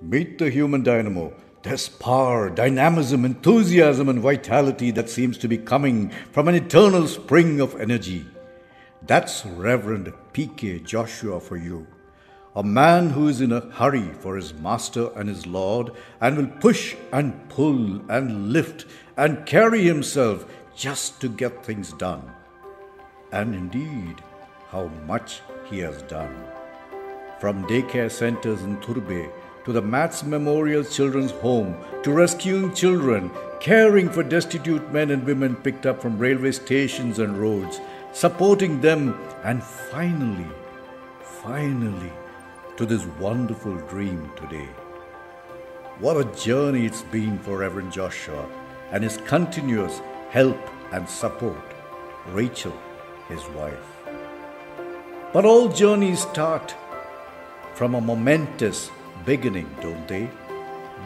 Meet the human dynamo. There's power, dynamism, enthusiasm, and vitality that seems to be coming from an eternal spring of energy. That's Reverend P.K.Joshua for you. A man who is in a hurry for his master and his Lord and will push and pull and lift and carry himself just to get things done. And indeed, how much he has done. From daycare centers in Turbe to the Mats Memorial Children's Home, to rescuing children, caring for destitute men and women picked up from railway stations and roads, supporting them, and finally, to this wonderful dream today. What a journey it's been for Reverend Joshua and his continuous help and support, Rachel, his wife. But all journeys start from a momentous beginning, don't they?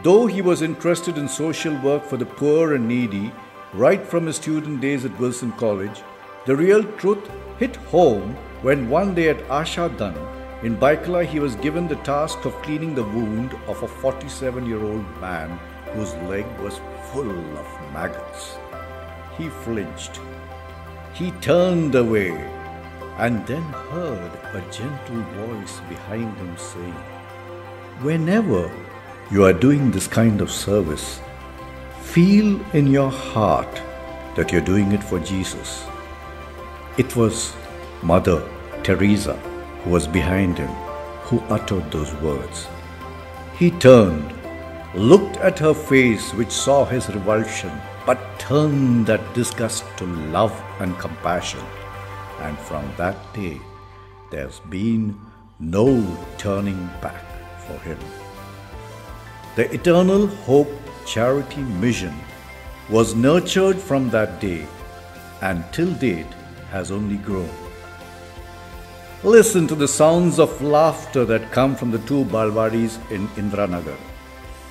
Though he was interested in social work for the poor and needy right from his student days at Wilson College, the real truth hit home when one day at Ashadan in Baikala he was given the task of cleaning the wound of a 47-year-old man whose leg was full of maggots. He flinched. He turned away and then heard a gentle voice behind him saying, "Whenever you are doing this kind of service, feel in your heart that you're doing it for Jesus." It was Mother Teresa who was behind him, who uttered those words. He turned, looked at her face which saw his revulsion, but turned that disgust to love and compassion. And from that day, there's been no turning back for him. The Eternal Hope Charity Mission was nurtured from that day and till date has only grown. Listen to the sounds of laughter that come from the two Balwadis in Indranagar.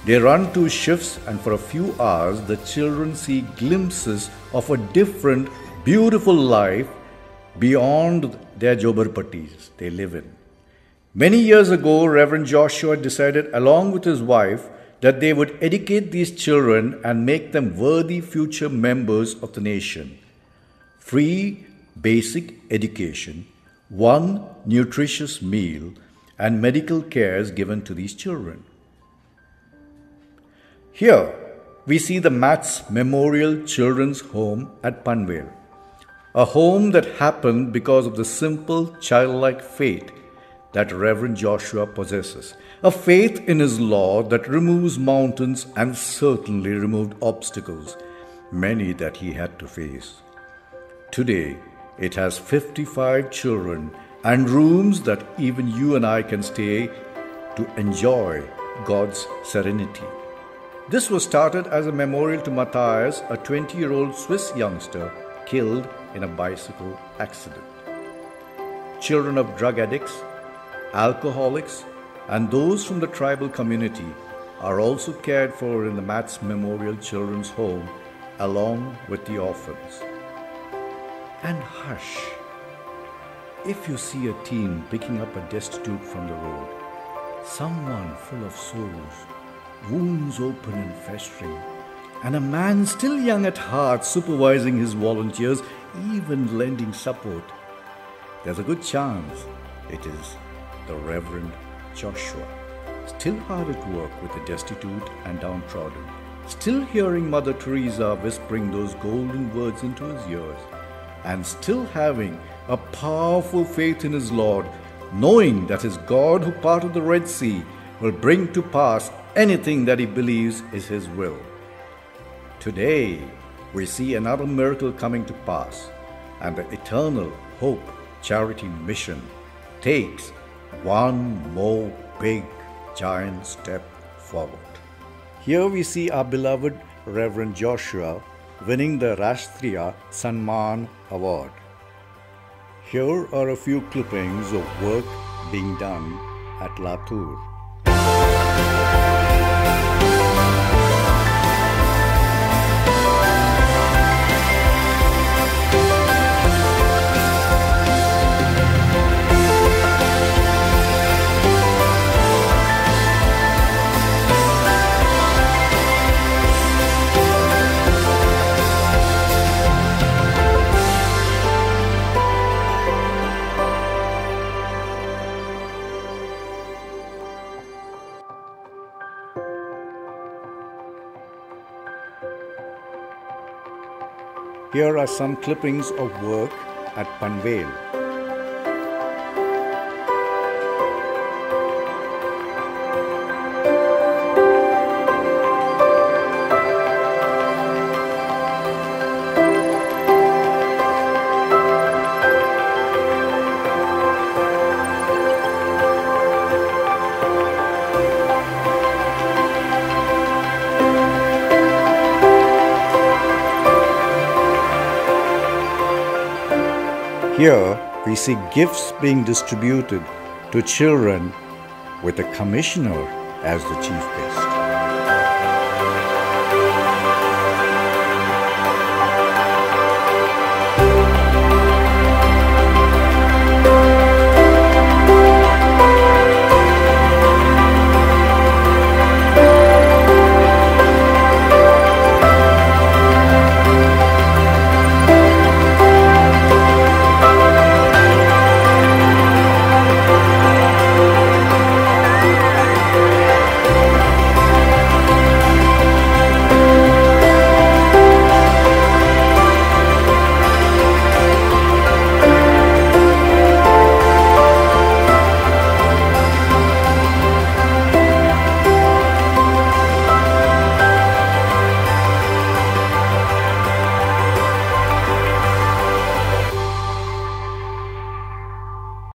They run 2 shifts and for a few hours the children see glimpses of a different, beautiful life beyond their Jobarpatis they live in. Many years ago, Reverend Joshua decided along with his wife that they would educate these children and make them worthy future members of the nation. Free basic education, 1 nutritious meal, and medical cares given to these children. Here, we see the Mats Memorial Children's Home at Panvel, a home that happened because of the simple childlike faith that Reverend Joshua possesses, a faith in his Lord that removes mountains and certainly removed obstacles, many that he had to face. Today, it has 55 children and rooms that even you and I can stay to enjoy God's serenity. This was started as a memorial to Matthias, a 20-year-old Swiss youngster killed in a bicycle accident. Children of drug addicts, alcoholics, and those from the tribal community are also cared for in the Mats Memorial Children's Home along with the orphans. And hush, if you see a teen picking up a destitute from the road, someone full of souls, wounds open and festering, and a man still young at heart supervising his volunteers, even lending support, there's a good chance it is the Reverend Joshua, still hard at work with the destitute and downtrodden, still hearing Mother Teresa whispering those golden words into his ears, and still having a powerful faith in his Lord, knowing that his God who parted the Red Sea will bring to pass anything that he believes is his will. Today, we see another miracle coming to pass, and the Eternal Hope Charity Mission takes one more big, giant step forward. Here we see our beloved Reverend Joshua winning the Rashtriya Sanman Award. Here are a few clippings of work being done at Latur. Here are some clippings of work at Panvel. Here we see gifts being distributed to children with a commissioner as the chief guest.